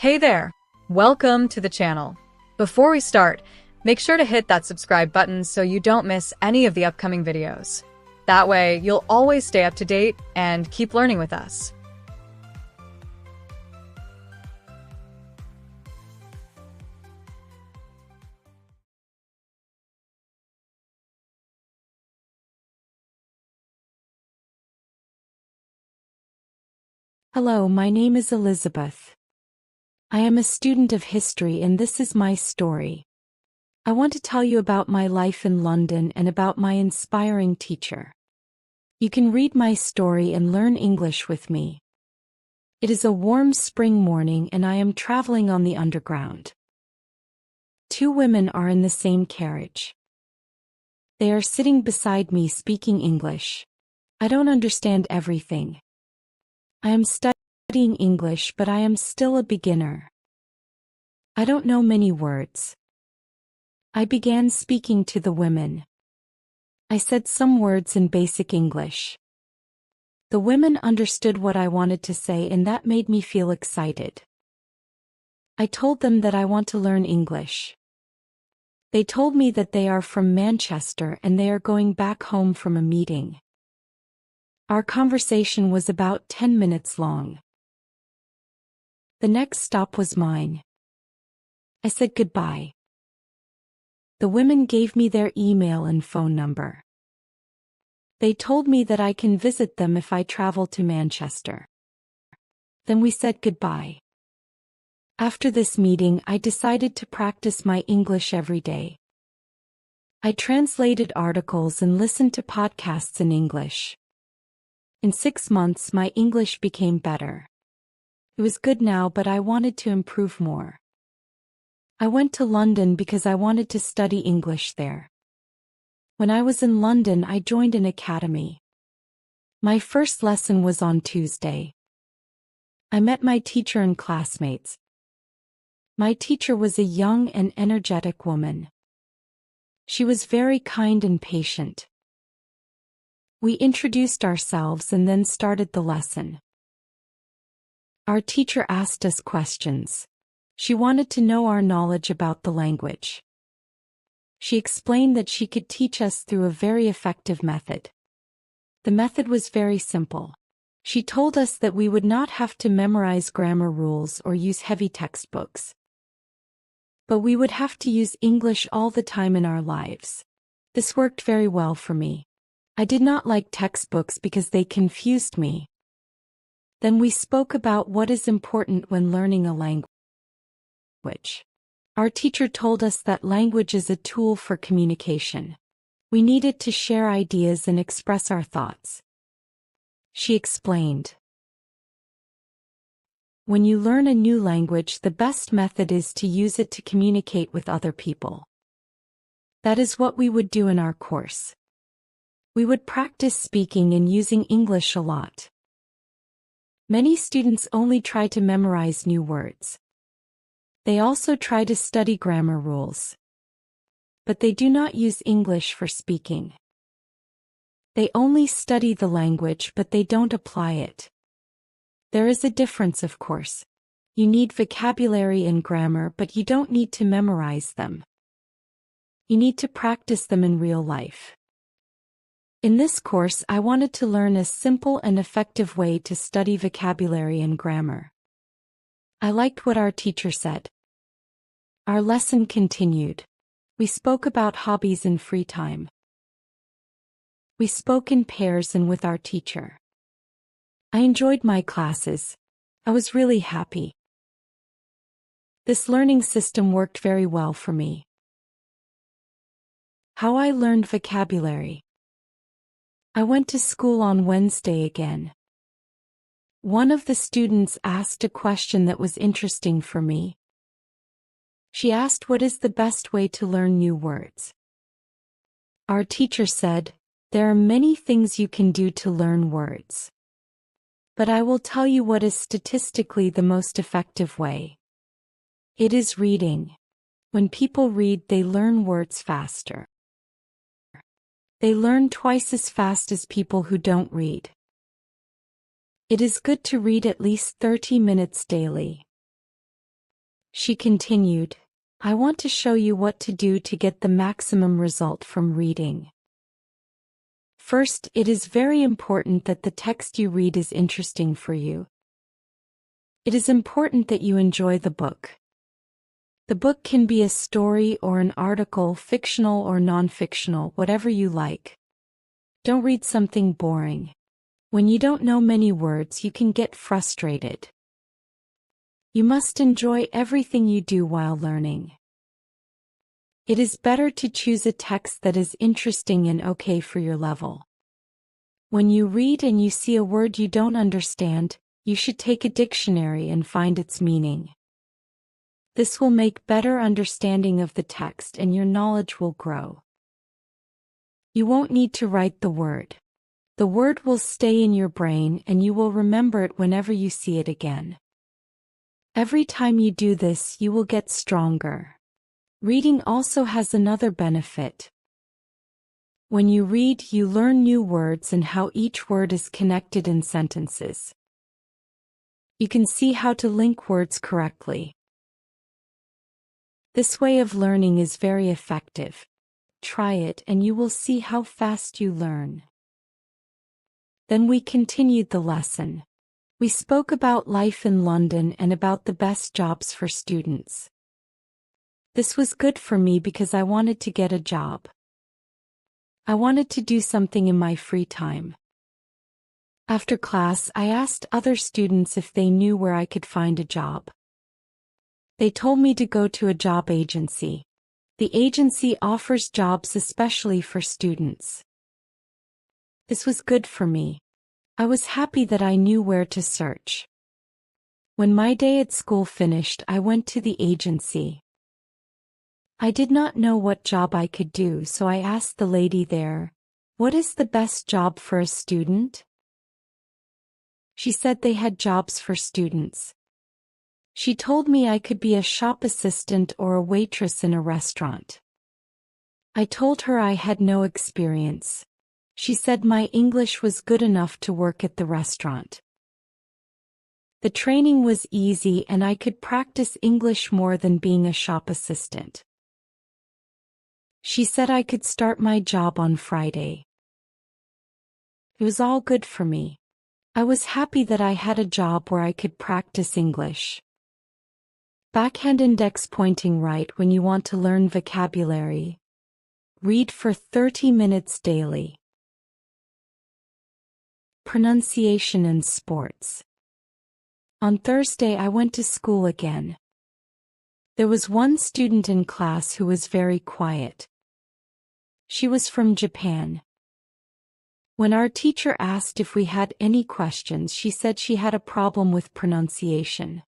Hey there! Welcome to the channel. Before we start, make sure to hit that subscribe button so you don't miss any of the upcoming videos. That way, you'll always stay up to date and keep learning with us. Hello, my name is Elizabeth. I am a student of history and this is my story. I want to tell you about my life in London and about my inspiring teacher. You can read my story and learn English with me. It is a warm spring morning and I am traveling on the Underground. Two women are in the same carriage. They are sitting beside me speaking English. I don't understand everything. I am studying English, but I am still a beginner. I don't know many words. I began speaking to the women. I said some words in basic English. The women understood what I wanted to say and that made me feel excited. I told them that I want to learn English. They told me that they are from Manchester and they are going back home from a meeting. Our conversation was about 10 minutes long. The next stop was mine. I said goodbye. The women gave me their email and phone number. They told me that I can visit them if I travel to Manchester. Then we said goodbye. After this meeting, I decided to practice my English every day. I translated articles and listened to podcasts in English. In 6 months, my English became better. It was good now, but I wanted to improve more. I went to London because I wanted to study English there. When I was in London, I joined an academy. My first lesson was on Tuesday. I met my teacher and classmates. My teacher was a young and energetic woman. She was very kind and patient. We introduced ourselves and then started the lesson. Our teacher asked us questions. She wanted to know our knowledge about the language. She explained that she could teach us through a very effective method. The method was very simple. She told us that we would not have to memorize grammar rules or use heavy textbooks. But we would have to use English all the time in our lives. This worked very well for me. I did not like textbooks because they confused me. Then we spoke about what is important when learning a language. Our teacher told us that language is a tool for communication. We needed to share ideas and express our thoughts. She explained. When you learn a new language, the best method is to use it to communicate with other people. That is what we would do in our course. We would practice speaking and using English a lot. Many students only try to memorize new words. They also try to study grammar rules. But they do not use English for speaking. They only study the language but they don't apply it. There is a difference, of course. You need vocabulary and grammar, but you don't need to memorize them. You need to practice them in real life. In this course, I wanted to learn a simple and effective way to study vocabulary and grammar. I liked what our teacher said. Our lesson continued. We spoke about hobbies and free time. We spoke in pairs and with our teacher. I enjoyed my classes. I was really happy. This learning system worked very well for me. How I learned vocabulary. I went to school on Wednesday again. One of the students asked a question that was interesting for me. She asked what is the best way to learn new words. Our teacher said, there are many things you can do to learn words. But I will tell you what is statistically the most effective way. It is reading. When people read, they learn words faster. They learn twice as fast as people who don't read. It is good to read at least 30 minutes daily. She continued, I want to show you what to do to get the maximum result from reading. First, it is very important that the text you read is interesting for you. It is important that you enjoy the book. The book can be a story or an article, fictional or non-fictional, whatever you like. Don't read something boring. When you don't know many words, you can get frustrated. You must enjoy everything you do while learning. It is better to choose a text that is interesting and okay for your level. When you read and you see a word you don't understand, you should take a dictionary and find its meaning. This will make better understanding of the text and your knowledge will grow. You won't need to write the word. The word will stay in your brain and you will remember it whenever you see it again. Every time you do this, you will get stronger. Reading also has another benefit. When you read, you learn new words and how each word is connected in sentences. You can see how to link words correctly. This way of learning is very effective. Try it and you will see how fast you learn. Then we continued the lesson. We spoke about life in London and about the best jobs for students. This was good for me because I wanted to get a job. I wanted to do something in my free time. After class, I asked other students if they knew where I could find a job. They told me to go to a job agency. The agency offers jobs especially for students. This was good for me. I was happy that I knew where to search. When my day at school finished, I went to the agency. I did not know what job I could do, so I asked the lady there, "What is the best job for a student?" She said they had jobs for students. She told me I could be a shop assistant or a waitress in a restaurant. I told her I had no experience. She said my English was good enough to work at the restaurant. The training was easy and I could practice English more than being a shop assistant. She said I could start my job on Friday. It was all good for me. I was happy that I had a job where I could practice English. Backhand index pointing right when you want to learn vocabulary. Read for 30 minutes daily. Pronunciation and sports. On Thursday I went to school again. There was one student in class who was very quiet. She was from Japan. When our teacher asked if we had any questions, she said she had a problem with pronunciation.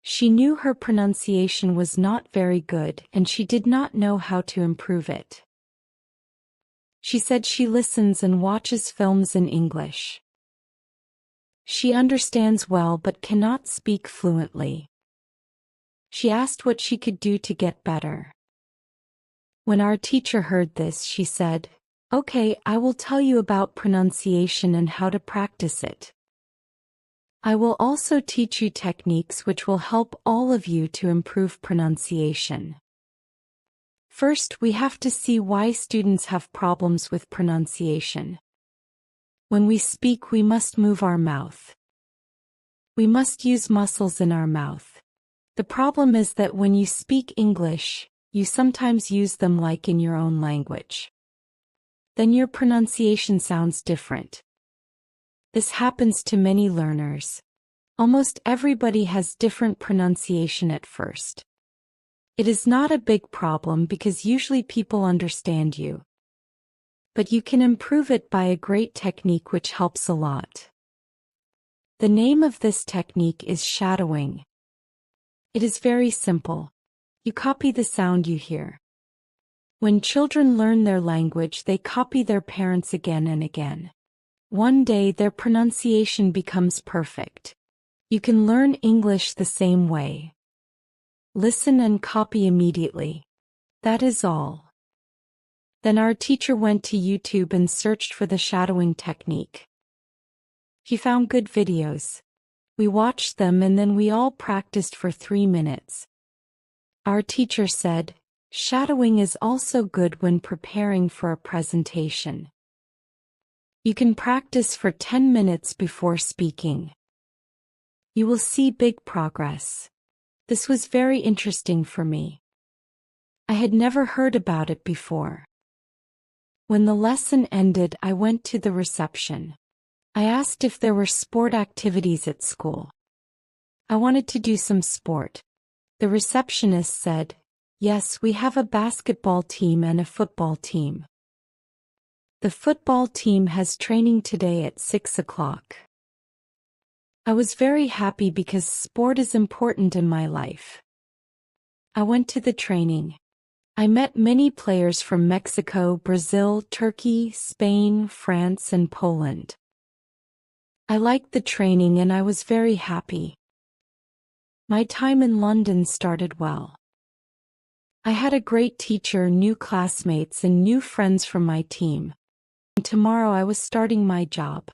She knew her pronunciation was not very good and she did not know how to improve it. She said she listens and watches films in English. She understands well but cannot speak fluently. She asked what she could do to get better. When our teacher heard this, she said, "Okay, I will tell you about pronunciation and how to practice it. I will also teach you techniques which will help all of you to improve pronunciation." First, we have to see why students have problems with pronunciation. When we speak, we must move our mouth. We must use muscles in our mouth. The problem is that when you speak English, you sometimes use them like in your own language. Then your pronunciation sounds different. This happens to many learners. Almost everybody has different pronunciation at first. It is not a big problem because usually people understand you. But you can improve it by a great technique which helps a lot. The name of this technique is shadowing. It is very simple. You copy the sound you hear. When children learn their language, they copy their parents again and again. One day their pronunciation becomes perfect. You can learn English the same way. Listen and copy immediately. That is all. Then our teacher went to YouTube and searched for the shadowing technique. He found good videos. We watched them and then we all practiced for 3 minutes. Our teacher said, "Shadowing is also good when preparing for a presentation. You can practice for 10 minutes before speaking. You will see big progress." This was very interesting for me. I had never heard about it before. When the lesson ended, I went to the reception. I asked if there were sport activities at school. I wanted to do some sport. The receptionist said, "Yes, we have a basketball team and a football team. The football team has training today at 6 o'clock." I was very happy because sport is important in my life. I went to the training. I met many players from Mexico, Brazil, Turkey, Spain, France, and Poland. I liked the training and I was very happy. My time in London started well. I had a great teacher, new classmates, and new friends from my team. And tomorrow I was starting my job.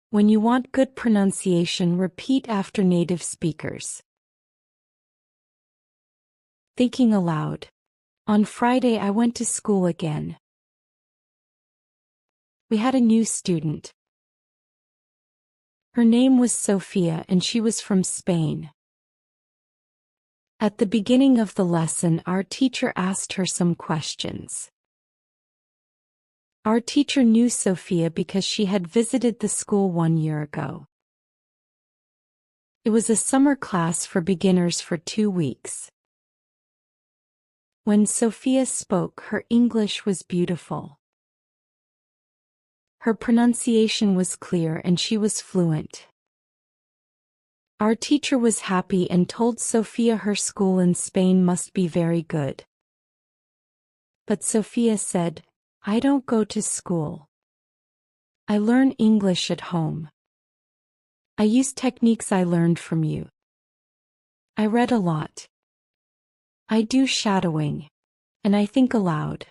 When you want good pronunciation, repeat after native speakers. Thinking aloud. On Friday I went to school again. We had a new student. Her name was Sophia and she was from Spain. At the beginning of the lesson, our teacher asked her some questions. Our teacher knew Sophia because she had visited the school 1 year ago. It was a summer class for beginners for 2 weeks. When Sophia spoke, her English was beautiful. Her pronunciation was clear and she was fluent. Our teacher was happy and told Sophia her school in Spain must be very good. But Sophia said, "I don't go to school. I learn English at home. I use techniques I learned from you. I read a lot. I do shadowing. And I think aloud.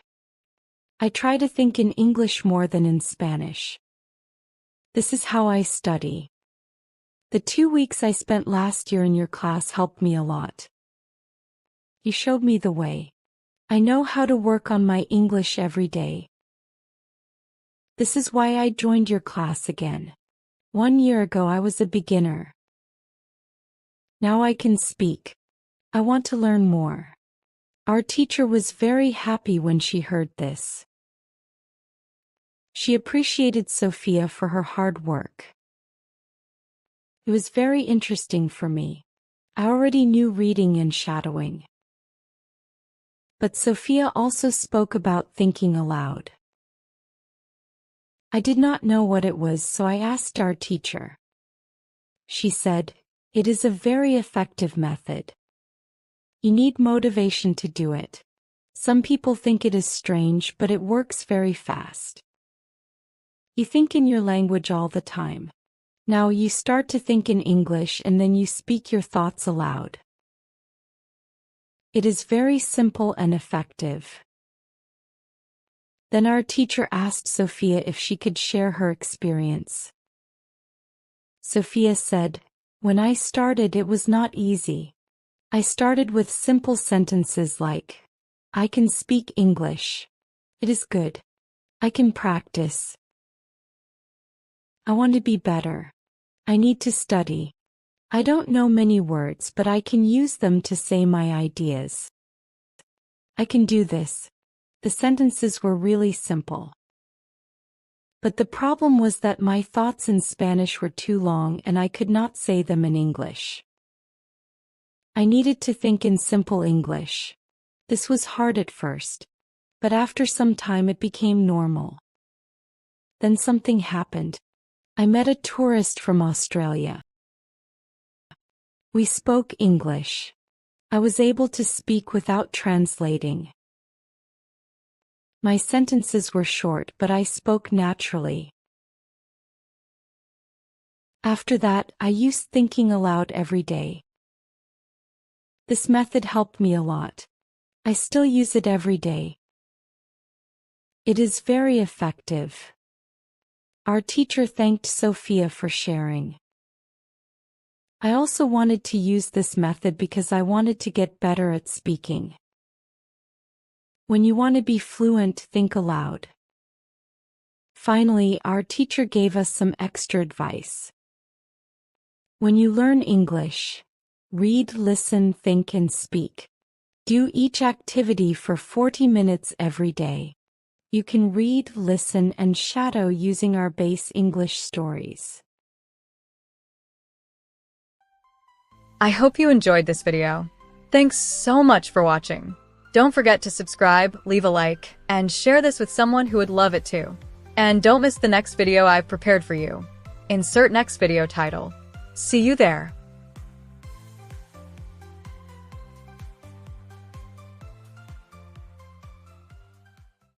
I try to think in English more than in Spanish. This is how I study. The 2 weeks I spent last year in your class helped me a lot. You showed me the way. I know how to work on my English every day. This is why I joined your class again. 1 year ago I was a beginner. Now I can speak. I want to learn more." Our teacher was very happy when she heard this. She appreciated Sophia for her hard work. It was very interesting for me. I already knew reading and shadowing. But Sophia also spoke about thinking aloud. I did not know what it was, so I asked our teacher. She said, "It is a very effective method. You need motivation to do it. Some people think it is strange, but it works very fast. You think in your language all the time. Now you start to think in English and then you speak your thoughts aloud. It is very simple and effective." Then our teacher asked Sophia if she could share her experience. Sophia said, "When I started, it was not easy. I started with simple sentences like, 'I can speak English. It is good. I can practice. I want to be better. I need to study. I don't know many words, but I can use them to say my ideas. I can do this.' The sentences were really simple. But the problem was that my thoughts in Spanish were too long and I could not say them in English. I needed to think in simple English. This was hard at first, but after some time it became normal. Then something happened. I met a tourist from Australia. We spoke English. I was able to speak without translating. My sentences were short, but I spoke naturally. After that, I used thinking aloud every day. This method helped me a lot. I still use it every day. It is very effective. Our teacher thanked Sophia for sharing. I also wanted to use this method because I wanted to get better at speaking. When you want to be fluent, think aloud. Finally, our teacher gave us some extra advice. When you learn English, read, listen, think, and speak. Do each activity for 40 minutes every day. You can read, listen, and shadow using our base English stories. I hope you enjoyed this video. Thanks so much for watching. Don't forget to subscribe, leave a like, and share this with someone who would love it too. And don't miss the next video I've prepared for you. Insert next video title. See you there.